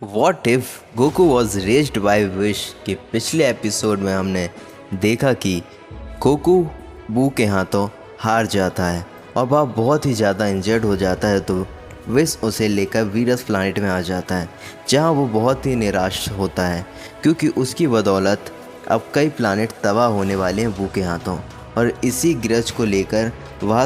What if Goku was raised bye wish के पिछले episode में हमने देखा कि गोकू बू के हाथों हार जाता है और वह बहुत ही ज़्यादा इंजर्ड हो जाता है। तो विश उसे लेकर वीरस प्लानिट में आ जाता है, जहां वो बहुत ही निराश होता है क्योंकि उसकी बदौलत अब कई प्लानिट तबाह होने वाले हैं बू के हाथों। और इसी ग्रज को लेकर वह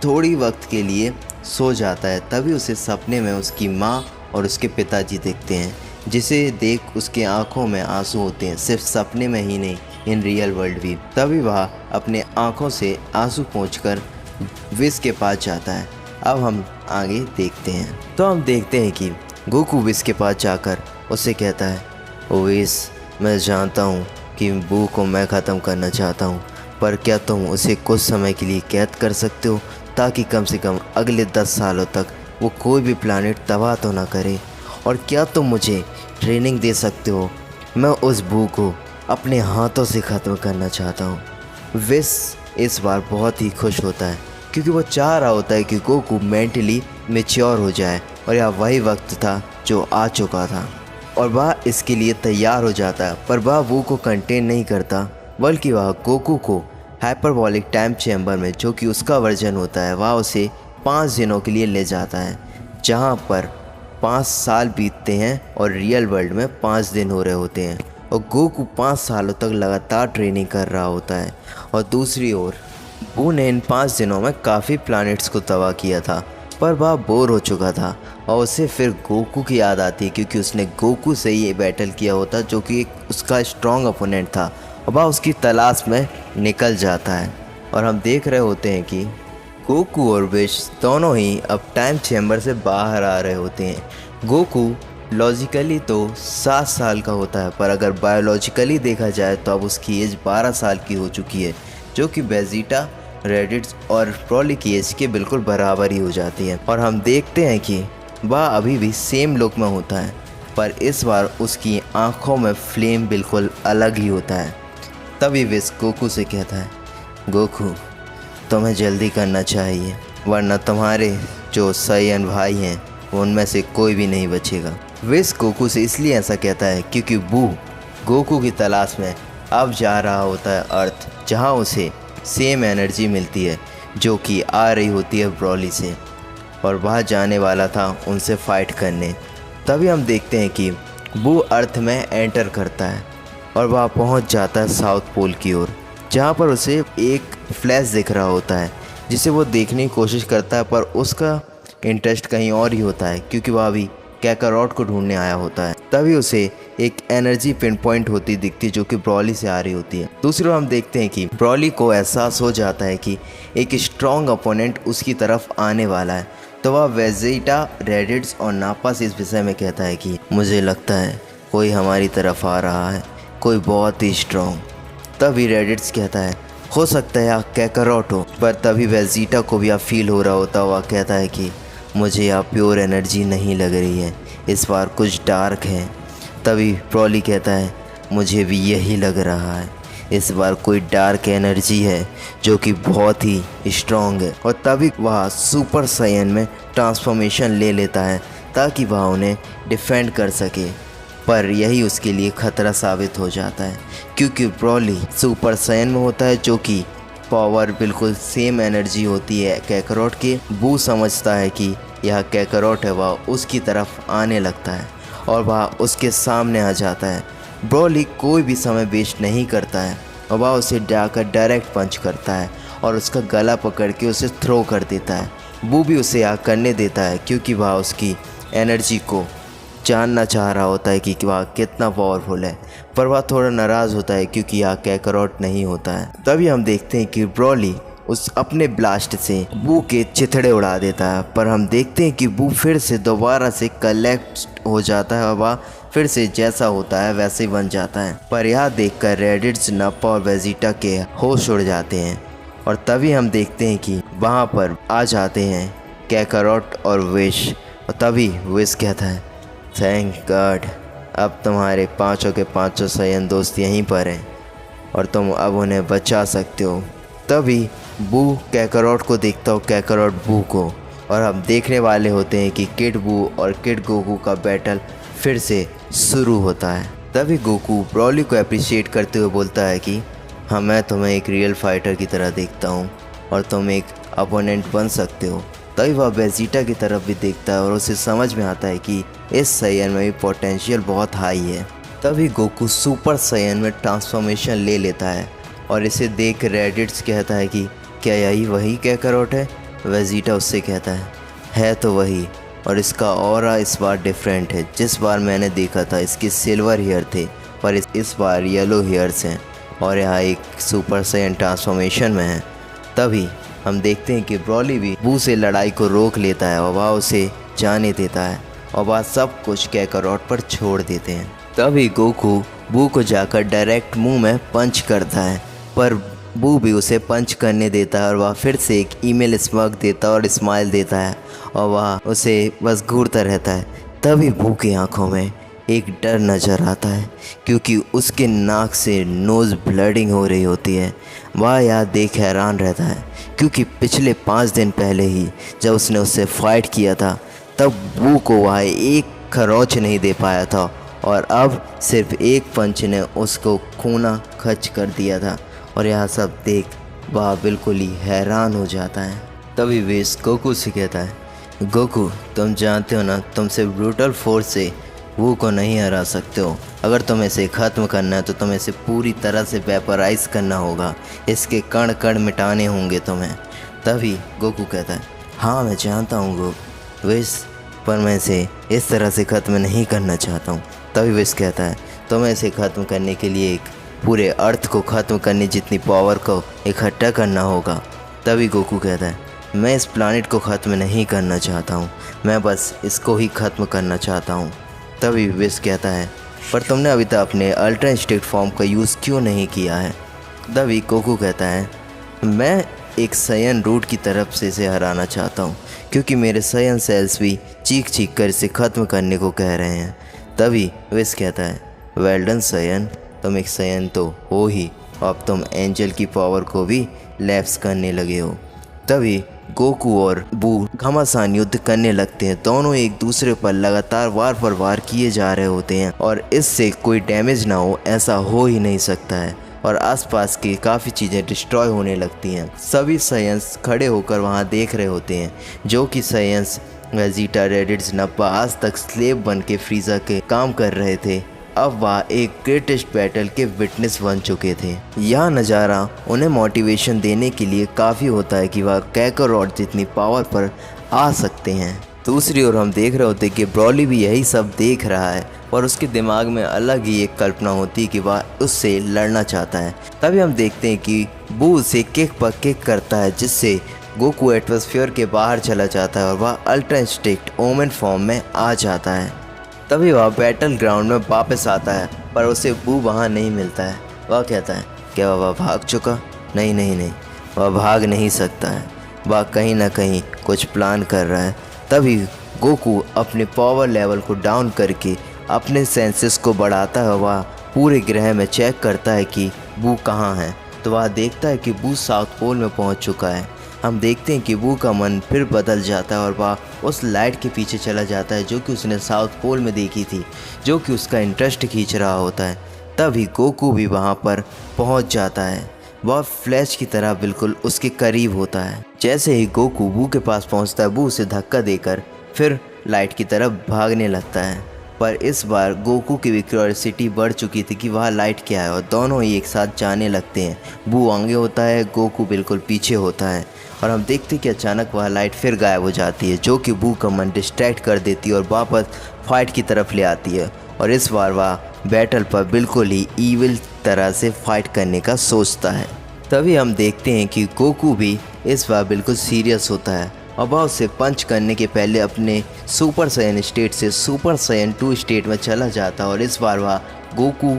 थोड़ी वक्त के लिए सो जाता है। तभी उसे सपने में उसकी माँ और उसके पिताजी देखते हैं, जिसे देख उसके आंखों में आंसू होते हैं, सिर्फ सपने में ही नहीं, इन रियल वर्ल्ड भी। तभी वह अपने आंखों से आंसू पोंछकर विश के पास जाता है। अब हम आगे देखते हैं तो हम देखते हैं कि गोकू विश के पास जाकर उससे कहता है, ओ विश, मैं जानता हूँ कि बू को मैं ख़त्म करना चाहता हूँ, पर क्या तुम उसे कुछ समय के लिए कैद कर सकते हो ताकि कम से कम अगले 10 सालों तक वो कोई भी प्लानिट तबाह तो ना करे? और क्या तुम मुझे ट्रेनिंग दे सकते हो? मैं उस बू को अपने हाथों से ख़त्म करना चाहता हूँ। विश इस बार बहुत ही खुश होता है क्योंकि वो चाह रहा होता है कि गोकू मेंटली मैच्योर हो जाए, और यह वही वक्त था जो आ चुका था और वह इसके लिए तैयार हो जाता है। पर वह बू को कंटेन नहीं करता, बल्कि वह गोकू को हाइपरबॉलिक टाइम चैम्बर में, जो कि उसका वर्जन होता है, वह उसे 5 दिनों के लिए ले जाता है, जहां पर 5 साल बीतते हैं और रियल वर्ल्ड में 5 दिन हो रहे होते हैं। और गोकू 5 सालों तक लगातार ट्रेनिंग कर रहा होता है। और दूसरी ओर बू ने इन 5 दिनों में काफ़ी प्लैनेट्स को तबाह किया था, पर वह बोर हो चुका था और उसे फिर गोकू की याद आती है क्योंकि उसने गोकू से ये बैटल किया होता, जो कि एक उसका स्ट्रॉन्ग अपोनेंट था, और वह उसकी तलाश में निकल जाता है। और हम देख रहे होते हैं कि गोकू और विश दोनों ही अब टाइम चैम्बर से बाहर आ रहे होते हैं। गोकू लॉजिकली तो 7 साल का होता है, पर अगर बायोलॉजिकली देखा जाए तो अब उसकी एज 12 साल की हो चुकी है, जो कि वेजिटा, रेडिट्स और ब्रोली की एज के बिल्कुल बराबर ही हो जाती है। और हम देखते हैं कि वह अभी भी सेम लुक में होता है, पर इस बार उसकी आंखों में फ्लेम बिल्कुल अलग ही होता है। तभी विश गोकू से कहता है, गोकू, तुम्हें जल्दी करना चाहिए, वरना तुम्हारे जो सैयन भाई हैं उनमें से कोई भी नहीं बचेगा। विश गोकू से इसलिए ऐसा कहता है क्योंकि बू गोकू की तलाश में अब जा रहा होता है अर्थ, जहां उसे सेम एनर्जी मिलती है जो कि आ रही होती है ब्रोली से, और वह जाने वाला था उनसे फाइट करने। तभी हम देखते हैं कि बू अर्थ में एंटर करता है और वह पहुंच जाता है साउथ पोल की ओर, जहां पर उसे एक फ्लैश दिख रहा होता है, जिसे वो देखने की कोशिश करता है, पर उसका इंटरेस्ट कहीं और ही होता है क्योंकि वह अभी कैकारोट को ढूंढने आया होता है। तभी उसे एक एनर्जी पिन पॉइंट होती दिखती जो कि ब्रोली से आ रही होती है। दूसरी ओर हम देखते हैं कि ब्रोली को एहसास हो जाता है कि एक स्ट्रॉन्ग अपोनेंट उसकी तरफ आने वाला है। तो वह वेजिटा, रेडिट्स और नापा से इस विषय में कहता है कि मुझे लगता है कोई हमारी तरफ आ रहा है, कोई बहुत ही स्ट्रॉन्ग। तभी रेडिट्स कहता है, हो सकता है आप कैकारोट हो। पर तभी वेजिटा को भी आप फील हो रहा होता, वह कहता है कि मुझे यहाँ प्योर एनर्जी नहीं लग रही है, इस बार कुछ डार्क है। तभी ब्रोली कहता है, मुझे भी यही लग रहा है, इस बार कोई डार्क एनर्जी है जो कि बहुत ही स्ट्रॉन्ग है। और तभी वह सुपर सायन में ट्रांसफॉर्मेशन ले लेता है ताकि वह उन्हें डिफेंड कर सके, पर यही उसके लिए खतरा साबित हो जाता है क्योंकि ब्रोली सुपर सायन में होता है, जो कि पावर बिल्कुल सेम एनर्जी होती है कैकारोट के। बू समझता है कि यह कैकारोट है, वह उसकी तरफ आने लगता है और वह उसके सामने आ जाता है। ब्रोली कोई भी समय वेस्ट नहीं करता है और वह उसे जाकर डायरेक्ट पंच करता है और उसका गला पकड़ के उसे थ्रो कर देता है। बू भी उसे यहाँ करने देता है क्योंकि वह उसकी एनर्जी को जानना चाह रहा होता है कि वह कितना पावरफुल है, पर वह थोड़ा नाराज़ होता है क्योंकि यहाँ कैकारोट नहीं होता है। तभी हम देखते हैं कि ब्रोली उस अपने ब्लास्ट से बू के चिथड़े उड़ा देता है, पर हम देखते हैं कि बू फिर से दोबारा से कलेक्ट हो जाता है और वह फिर से जैसा होता है वैसे ही बन जाता है। पर यह देखकर रेडिट्स, नप्पा और वेजिटा के होश उड़ जाते हैं। और तभी हम देखते हैं कि वहाँ पर आ जाते हैं कैकारोट और विश। और तभी विश कहता है, थैंक गॉड, अब तुम्हारे पांचों के पांचों सैयन दोस्त यहीं पर हैं और तुम अब उन्हें बचा सकते हो। तभी बू कैकारोट को देखता हो, कैकारोट बू को, और हम देखने वाले होते हैं कि किड बू और किड गोकू का बैटल फिर से शुरू होता है। तभी गोकू ब्रॉली को अप्रिशिएट करते हुए बोलता है कि हाँ, मैं तुम्हें एक रियल फाइटर की तरह देखता हूँ और तुम एक अपोनेंट बन सकते हो। तभी वह वेजिटा की तरफ भी देखता है और उसे समझ में आता है कि इस सैयन में भी पोटेंशियल बहुत हाई है। तभी गोकू सुपर सैयन में ट्रांसफॉर्मेशन ले लेता है और इसे देख रेडिट्स कहता है कि क्या यही वही कैकरोट है? वेजिटा उससे कहता है तो वही, और इसका ऑरा इस बार डिफरेंट है। जिस बार मैंने देखा था इसके सिल्वर हेयर थे, पर इस बार येलो हेयर्स हैं और यहाँ एक सुपर सैयन ट्रांसफॉर्मेशन में है। तभी हम देखते हैं कि ब्रॉली भी बू से लड़ाई को रोक लेता है और वह उसे जाने देता है और वह सब कुछ कैकरोट पर छोड़ देते हैं। तभी गोकू बू को जाकर डायरेक्ट मुंह में पंच करता है, पर बू भी उसे पंच करने देता है और वह फिर से एक ईमेल स्मग देता है और स्माइल देता है और वह उसे बस घूरता रहता है। तभी बू की आंखों में एक डर नज़र आता है क्योंकि उसके नाक से नोज़ ब्लडिंग हो रही होती है। वह यह देख हैरान रहता है क्योंकि पिछले 5 दिन पहले ही जब उसने उससे फाइट किया था तब बू को वह एक खरोच नहीं दे पाया था और अब सिर्फ एक पंच ने उसको खूना खच कर दिया था। और यह सब देख वह बिल्कुल ही हैरान हो जाता है। तभी वेस गोकू से कहता है, गोकू तुम जानते हो ना, तुम सिर्फ ब्रूटल फोर्स से वो को नहीं हरा सकते हो। अगर तुम्हें इसे ख़त्म करना है तो तुम्हें इसे पूरी तरह से वेपराइज करना होगा, इसके कण कण मिटाने होंगे तुम्हें। तभी गोकू कहता है, हाँ मैं जानता हूँ विश, पर मैं इसे इस तरह से ख़त्म नहीं करना चाहता हूँ। तभी विश कहता है, तुम्हें इसे ख़त्म करने के लिए एक पूरे अर्थ को ख़त्म करने जितनी पावर को इकट्ठा करना होगा। तभी गोकू कहता है, मैं इस प्लानिट को ख़त्म नहीं करना चाहता हूँ, मैं बस इसको ही ख़त्म करना चाहता हूँ। तभी विश कहता है, पर तुमने अभी तक अपने अल्ट्रा इंस्टिंक्ट फॉर्म का यूज़ क्यों नहीं किया है? तभी गोकू कहता है, मैं एक सैयन रूट की तरफ से इसे हराना चाहता हूँ क्योंकि मेरे सैयन सेल्स भी चीख चीख कर इसे ख़त्म करने को कह रहे हैं। तभी विश कहता है, वेल डन सैयन, तुम एक सैयन तो हो ही, अब तुम एंजल की पावर को भी लैप्स करने लगे हो। तभी गोकू और बू घमासान युद्ध करने लगते हैं। दोनों एक दूसरे पर लगातार वार पर वार किए जा रहे होते हैं और इससे कोई डैमेज ना हो ऐसा हो ही नहीं सकता है और आसपास की काफ़ी चीज़ें डिस्ट्रॉय होने लगती हैं। सभी साइंस खड़े होकर वहां देख रहे होते हैं, जो कि साइंस वेजिटा, रेडिट्स, नप्पा आज तक स्लेव बन के फ्रीज़ा के काम कर रहे थे, अब वह एक ग्रेटेस्ट बैटल के विटनेस बन चुके थे। यह नज़ारा उन्हें मोटिवेशन देने के लिए काफ़ी होता है कि वह कैकरोट जितनी पावर पर आ सकते हैं। दूसरी ओर हम देख रहे होते कि ब्रॉली भी यही सब देख रहा है और उसके दिमाग में अलग ही एक कल्पना होती है कि वह उससे लड़ना चाहता है। तभी हम देखते हैं कि बू उसे किक पर किक करता है जिससे गोकू एटमॉस्फेयर के बाहर चला जाता है और वह अल्ट्रा इंस्टिंक्ट ओमेन फॉर्म में आ जाता है। तभी वह बैटल ग्राउंड में वापस आता है पर उसे बू वहाँ नहीं मिलता है। वह कहता है, क्या वह भाग चुका? नहीं, वह भाग नहीं सकता है, वह कहीं ना कहीं कुछ प्लान कर रहा है। तभी गोकू अपने पावर लेवल को डाउन करके अपने सेंसेस को बढ़ाता है। वह पूरे ग्रह में चेक करता है कि बू कहाँ है, तो वह देखता है कि बू साउथ पोल में पहुँच चुका है। हम देखते हैं कि बू का मन फिर बदल जाता है और वह उस लाइट के पीछे चला जाता है जो कि उसने साउथ पोल में देखी थी, जो कि उसका इंटरेस्ट खींच रहा होता है। तभी गोकू भी वहाँ पर पहुँच जाता है। वह फ्लैश की तरह बिल्कुल उसके करीब होता है। जैसे ही गोकू बू के पास पहुँचता है, बू उसे धक्का देकर फिर लाइट की तरफ भागने लगता है। पर इस बार गोकू की क्यूरियोसिटी बढ़ चुकी थी कि वह लाइट क्या है और दोनों ही एक साथ जाने लगते हैं। बू आगे होता है, गोकू बिल्कुल पीछे होता है और हम देखते हैं कि अचानक वह लाइट फिर गायब हो जाती है, जो कि बू का मन डिस्ट्रैक्ट कर देती है और वापस फाइट की तरफ ले आती है। और इस बार वह बैटल पर बिल्कुल ही ईविल तरह से फाइट करने का सोचता है। तभी हम देखते हैं कि गोकू भी इस बार बिल्कुल सीरियस होता है और वह उसे पंच करने के पहले अपने सुपर सायन स्टेट से सुपर सायन 2 स्टेट में चला जाता है और इस बार वह गोकू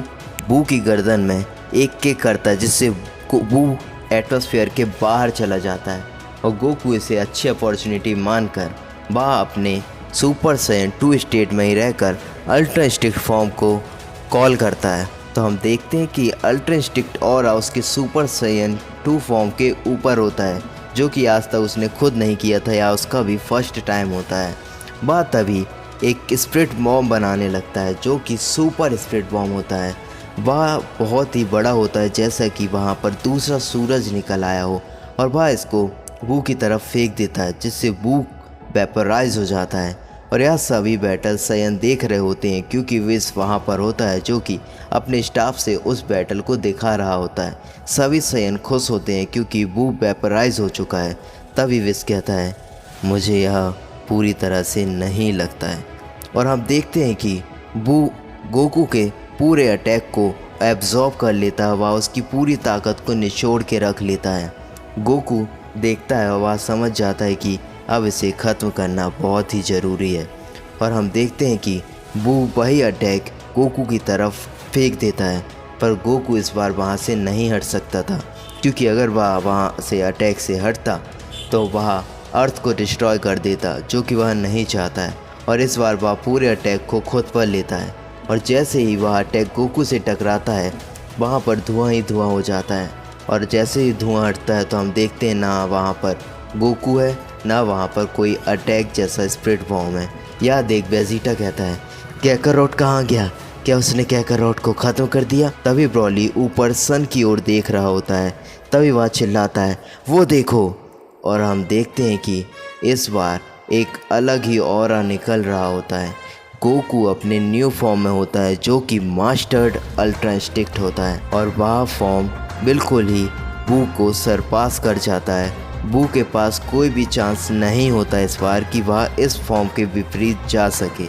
बू की गर्दन में एक किक करता है जिससे बू एटमॉस्फेयर के बाहर चला जाता है और गोकू इसे अच्छी अपॉर्चुनिटी मानकर वह अपने सुपर सायन 2 स्टेट में ही रहकर अल्ट्रा इंस्टिंक्ट फॉर्म को कॉल करता है। तो हम देखते हैं कि अल्ट्रा इंस्टिंक्ट और उसके सुपर सायन 2 फॉर्म के ऊपर होता है, जो कि आज तक उसने खुद नहीं किया था या उसका भी फर्स्ट टाइम होता है। वह तभी एक स्प्रिट बॉम्ब बनाने लगता है जो कि सुपर स्प्रिट बॉम्ब होता है। वह बहुत ही बड़ा होता है, जैसा कि वहाँ पर दूसरा सूरज निकल आया हो, और वह इसको बू की तरफ फेंक देता है जिससे बू वेपराइज हो जाता है। और यह सभी बैटल सयन देख रहे होते हैं क्योंकि विश वहाँ पर होता है जो कि अपने स्टाफ से उस बैटल को दिखा रहा होता है। सभी सयन खुश होते हैं क्योंकि बू वेपराइज हो चुका है। तभी विश कहता है मुझे यह पूरी तरह से नहीं लगता है। और हम देखते हैं कि बू गोकू के पूरे अटैक को एब्जॉर्ब कर लेता है, वह उसकी पूरी ताकत को निचोड़ के रख लेता है। गोकू देखता है और वह समझ जाता है कि अब इसे ख़त्म करना बहुत ही ज़रूरी है। और हम देखते हैं कि बू वही अटैक गोकू की तरफ फेंक देता है, पर गोकू इस बार वहाँ से नहीं हट सकता था क्योंकि अगर वह वहाँ से अटैक से हटता तो वह अर्थ को डिस्ट्रॉय कर देता, जो कि वह नहीं चाहता है। और इस बार वह पूरे अटैक को खुद पर लेता है, और जैसे ही वह अटैक गोकू से टकराता है वहाँ पर धुआं ही धुआं हो जाता है। और जैसे ही धुआं हटता है तो हम देखते हैं ना वहाँ पर गोकू है ना वहाँ पर कोई अटैक जैसा स्प्रिट बॉम्ब है। यह देख वेजिटा कहता है कैकारोट कहाँ गया, क्या उसने कैकारोट को ख़त्म कर दिया। तभी ब्रॉली ऊपर सन की ओर देख रहा होता है। तभी वह चिल्लाता है वो देखो, और हम देखते हैं कि इस बार एक अलग ही ऑरा निकल रहा होता है। गोकू अपने न्यू फॉर्म में होता है जो कि मास्टर्ड अल्ट्रा इंस्टिंक्ट होता है, और वह फॉर्म बिल्कुल ही बू को सरपास कर जाता है। बू के पास कोई भी चांस नहीं होता इस बार कि वह इस फॉर्म के विपरीत जा सके।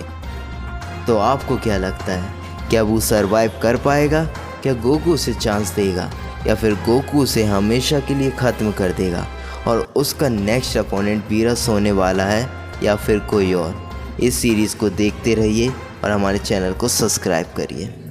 तो आपको क्या लगता है, क्या बू सरवाइव कर पाएगा? क्या गोकू उसे चांस देगा या फिर गोकू उसे हमेशा के लिए ख़त्म कर देगा और उसका नेक्स्ट अपोनेंट वीरस होने वाला है या फिर कोई और? इस सीरीज़ को देखते रहिए और हमारे चैनल को सब्सक्राइब करिए।